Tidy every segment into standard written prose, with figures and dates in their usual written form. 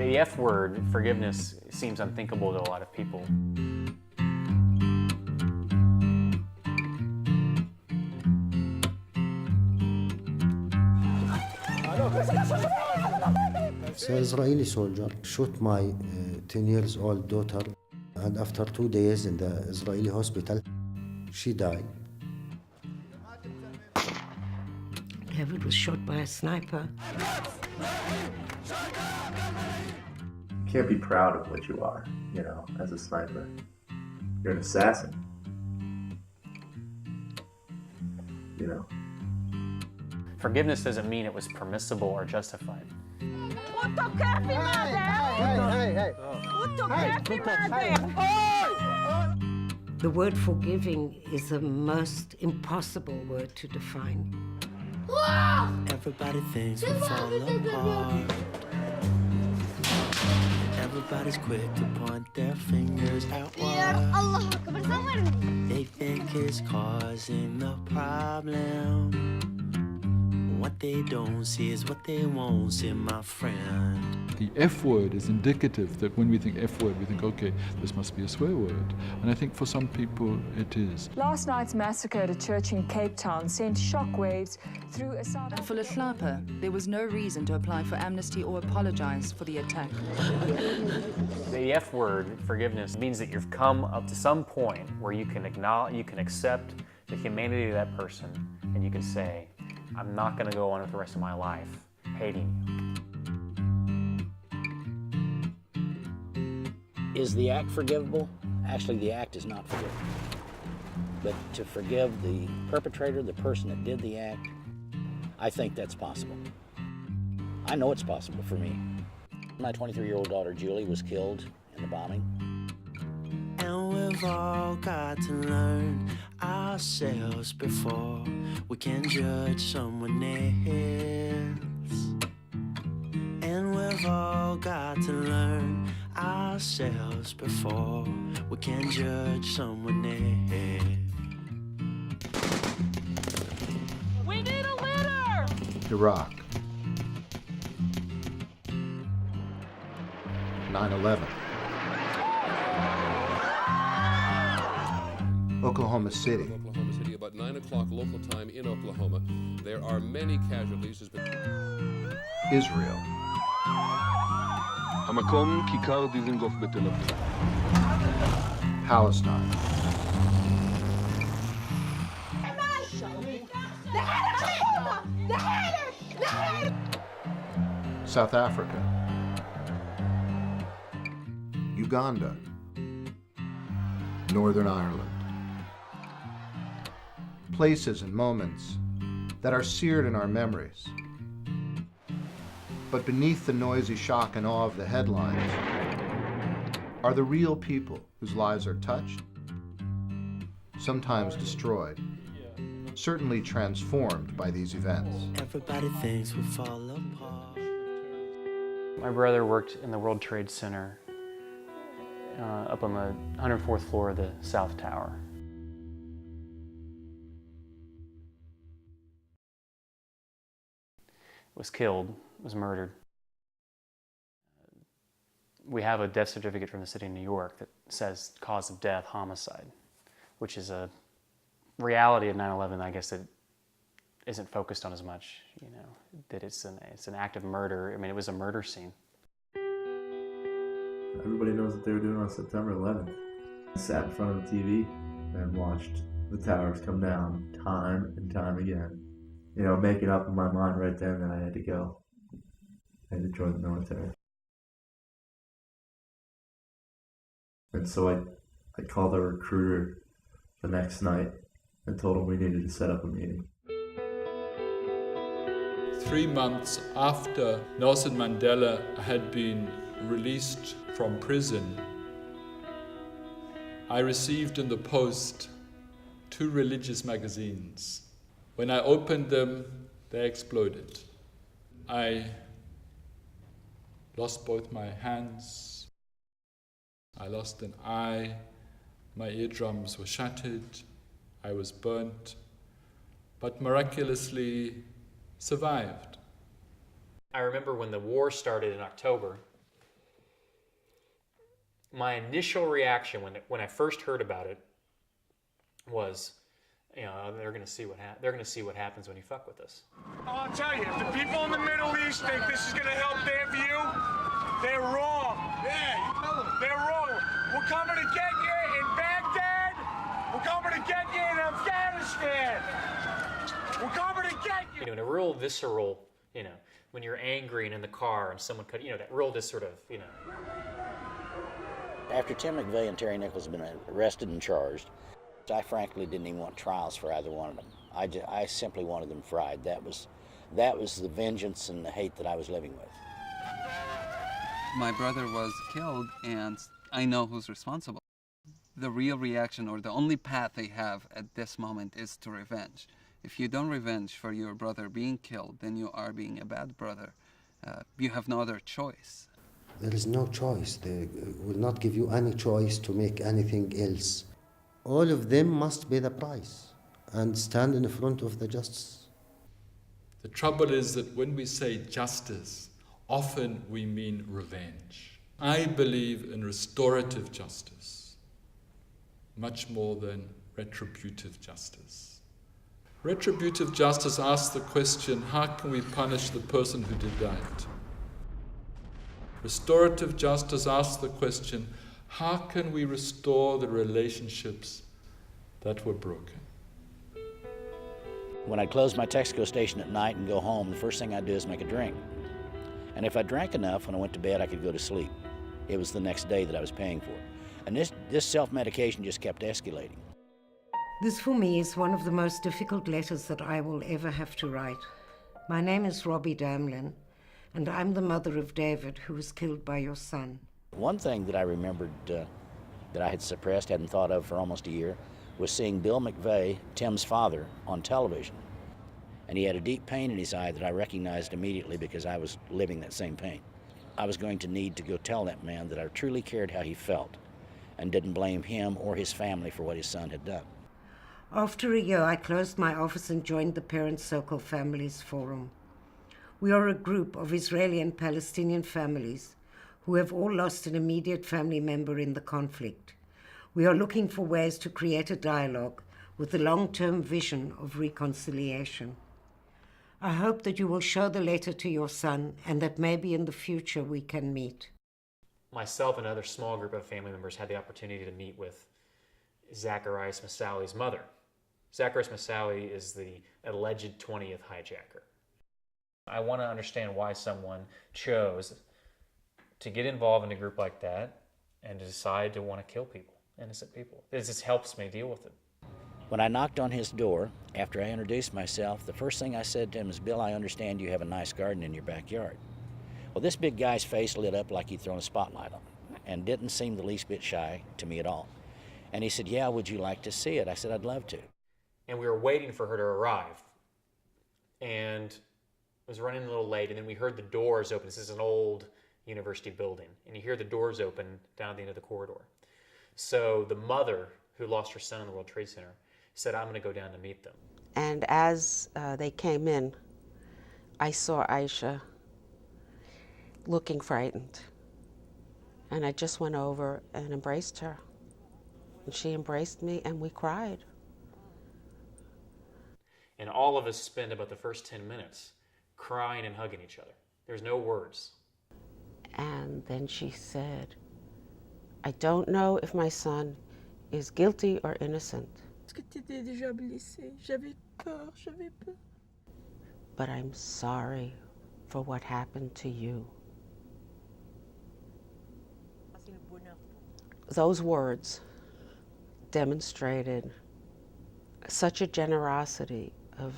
The F word, forgiveness, seems unthinkable to a lot of people. An Israeli soldier shot my 10 years old daughter, and after 2 days in the Israeli hospital, she died. David was shot by a sniper. You can't be proud of what you are, you know, as a sniper. You're an assassin. You know. Forgiveness doesn't mean it was permissible or justified. The word forgiving is the most impossible word to define. Everybody thinks we fall apart. Everybody's quick to point their fingers outward. They think it's causing the problem. What they don't see is what they won't see, my friend. The F word is indicative that when we think F word, we think, okay, this must be a swear word. And I think for some people it is. Last night's massacre at a church in Cape Town sent shockwaves through a South For Leslapa, there was no reason to apply for amnesty or apologize for the attack. The F word, forgiveness, means that you've come up to some point where you can acknowledge, you can accept the humanity of that person, and you can say, I'm not going to go on with the rest of my life hating you. Is the act forgivable? Actually, the act is not forgivable. But to forgive the perpetrator, the person that did the act, I think that's possible. I know it's possible for me. My 23-year-old daughter, Julie, was killed in the bombing. And we've all got to learn ourselves before we can judge someone else. And we've all got to learn ourselves before we can judge someone else. We need a litter! Iraq. 9/11. Oklahoma City. Oklahoma City, about 9 o'clock local time in Oklahoma. There are many casualties. Israel. המקום כיכר דיזנגוף בתל אביב. Palestine. South Africa. Uganda. Northern Ireland. Places and moments that are seared in our memories. But beneath the noisy shock and awe of the headlines are the real people whose lives are touched, sometimes destroyed, certainly transformed by these events. Everybody thinks we fall apart. My brother worked in the World Trade Center up on the 104th floor of the South Tower. Was killed, was murdered. We have a death certificate from the city of New York that says cause of death, homicide, which is a reality of 9/11, I guess, that isn't focused on as much, you know, that it's an act of murder. I mean, it was a murder scene. Everybody knows what they were doing on September 11th. I sat in front of the TV and watched the towers come down time and time again. You know, making up in my mind right then that I had to go. I had to join the military. And so I called a recruiter the next night and told him we needed to set up a meeting. 3 months after Nelson Mandela had been released from prison, I received in the post 2 religious magazines. When I opened them, they exploded. I lost both my hands. I lost an eye. My eardrums were shattered. I was burnt, but miraculously survived. I remember when the war started in October, My initial reaction when I first heard about it was, you know, they're going to see what happens when you fuck with us. Oh, I'll tell you, if the people in the Middle East think this is going to help their view, they're wrong. Yeah, you tell them. They're wrong. We're coming to get you in Baghdad. We're coming to get you in Afghanistan. We're coming to get you. You know, in a real visceral, you know, when you're angry and in the car and someone cut, you know, that real just sort of, you know. After Tim McVeigh and Terry Nichols had been arrested and charged, I frankly didn't even want trials for either one of them. I simply wanted them fried. That was the vengeance and the hate that I was living with. My brother was killed, and I know who's responsible. The real reaction, or the only path they have at this moment, is to revenge. If you don't revenge for your brother being killed, then you are being a bad brother. You have no other choice. There is no choice. They will not give you any choice to make anything else. All of them must pay the price and stand in front of the justice. The trouble is that when we say justice, often we mean revenge. I believe in restorative justice, much more than retributive justice. Retributive justice asks the question, how can we punish the person who did that? Restorative justice asks the question, how can we restore the relationships that were broken? When I'd close my Texaco station at night and go home, the first thing I'd do is make a drink. And if I drank enough, when I went to bed, I could go to sleep. It was the next day that I was paying for. And this self-medication just kept escalating. This for me is one of the most difficult letters that I will ever have to write. My name is Robbie Damlin, and I'm the mother of David, who was killed by your son. One thing that I remembered that I had suppressed, hadn't thought of for almost a year, was seeing Bill McVeigh, Tim's father, on television. And he had a deep pain in his eye that I recognized immediately because I was living that same pain. I was going to need to go tell that man that I truly cared how he felt and didn't blame him or his family for what his son had done. After a year, I closed my office and joined the Parents Circle Families Forum. We are a group of Israeli and Palestinian families who have all lost an immediate family member in the conflict. We are looking for ways to create a dialogue with a long-term vision of reconciliation. I hope that you will show the letter to your son and that maybe in the future we can meet. Myself and another small group of family members had the opportunity to meet with Zacharias Moussaoui's mother. Zacharias Moussaoui is the alleged 20th hijacker. I want to understand why someone chose to get involved in a group like that and to decide to want to kill people, innocent people. It just helps me deal with it. When I knocked on his door, after I introduced myself, the first thing I said to him is, Bill, I understand you have a nice garden in your backyard. Well, this big guy's face lit up like he'd thrown a spotlight on him and didn't seem the least bit shy to me at all. And he said, yeah, would you like to see it? I said, I'd love to. And we were waiting for her to arrive. And it was running a little late, and then we heard the doors open. This is an old university building, and you hear the doors open down at the end of the corridor. So the mother, who lost her son in the World Trade Center, said, I'm going to go down to meet them. And as they came in, I saw Aisha looking frightened. And I just went over and embraced her. And she embraced me, and we cried. And all of us spent about the first 10 minutes crying and hugging each other. There's no words. And then she said, I don't know if my son is guilty or innocent. But I'm sorry for what happened to you. Those words demonstrated such a generosity of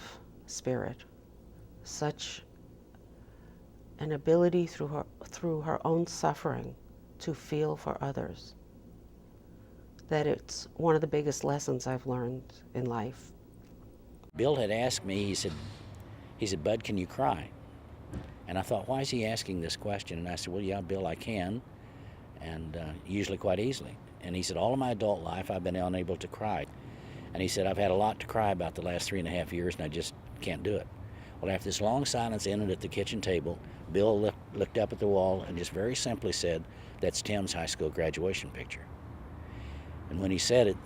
spirit, such an ability through her own suffering to feel for others, that it's one of the biggest lessons I've learned in life. Bill had asked me, he said, Bud, can you cry? And I thought, why is he asking this question? And I said, well, yeah, Bill, I can, and usually quite easily. And he said, all of my adult life, I've been unable to cry. And he said, I've had a lot to cry about the last 3.5 years, and I just can't do it. Well, after this long silence ended at the kitchen table, Bill looked up at the wall and just very simply said, "That's Tim's high school graduation picture." And when he said it,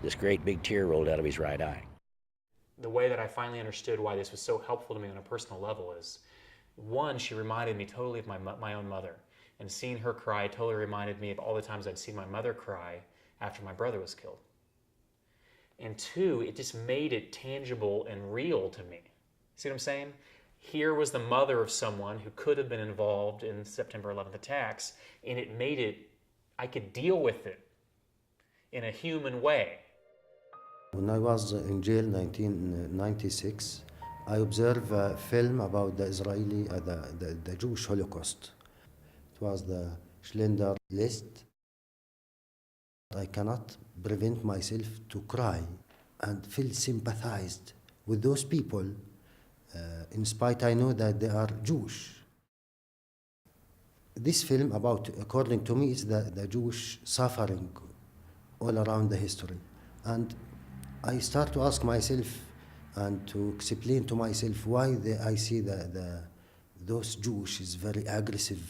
this great big tear rolled out of his right eye. The way that I finally understood why this was so helpful to me on a personal level is, one, she reminded me totally of my own mother. And seeing her cry totally reminded me of all the times I'd seen my mother cry after my brother was killed. And two, it just made it tangible and real to me. See what I'm saying? Here was the mother of someone who could have been involved in September 11th attacks, and it made it, I could deal with it in a human way. When I was in jail in 1996, I observed a film about the Israeli, the Jewish Holocaust. It was the Schindler List. I cannot prevent myself to cry and feel sympathized with those people, in spite I know that they are Jewish. This film according to me, is the Jewish suffering all around the history. And I start to ask myself and to explain to myself why I see those Jews is very aggressive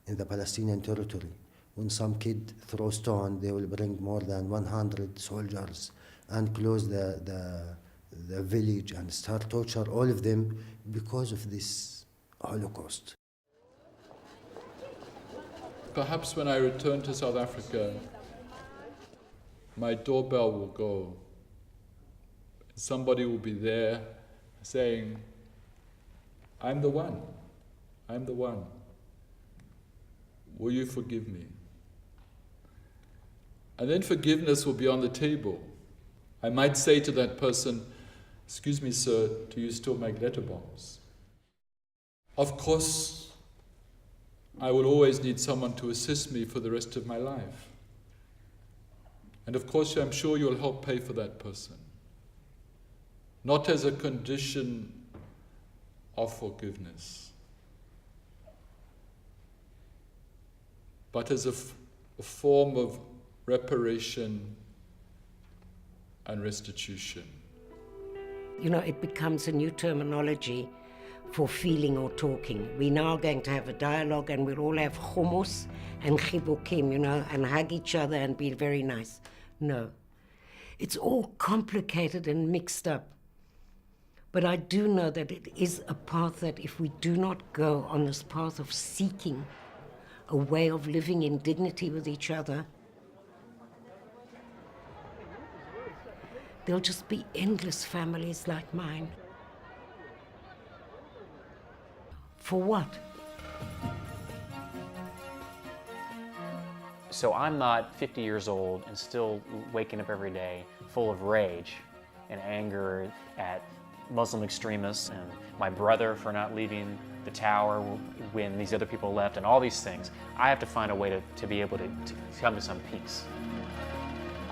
in the Palestinian territory. When some kid throws stone, they will bring more than 100 soldiers and close the village and start torture all of them because of this Holocaust. Perhaps when I return to South Africa, my doorbell will go. Somebody will be there saying, "I'm the one. I'm the one. Will you forgive me?" And then forgiveness will be on the table. I might say to that person, "Excuse me, sir, do you still make letter bombs?" Of course, I will always need someone to assist me for the rest of my life. And of course, I'm sure you'll help pay for that person. Not as a condition of forgiveness, but as a form of reparation and restitution. You know, it becomes a new terminology for feeling or talking. We're now going to have a dialogue and we'll all have hummus and chibukim, you know, and hug each other and be very nice. No. It's all complicated and mixed up. But I do know that it is a path that if we do not go on this path of seeking a way of living in dignity with each other, there'll just be endless families like mine. For what? So I'm not 50 years old and still waking up every day full of rage and anger at Muslim extremists and my brother for not leaving the tower when these other people left and all these things. I have to find a way to be able to come to some peace.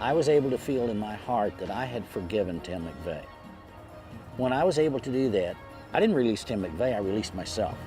I was able to feel in my heart that I had forgiven Tim McVeigh. When I was able to do that, I didn't release Tim McVeigh, I released myself.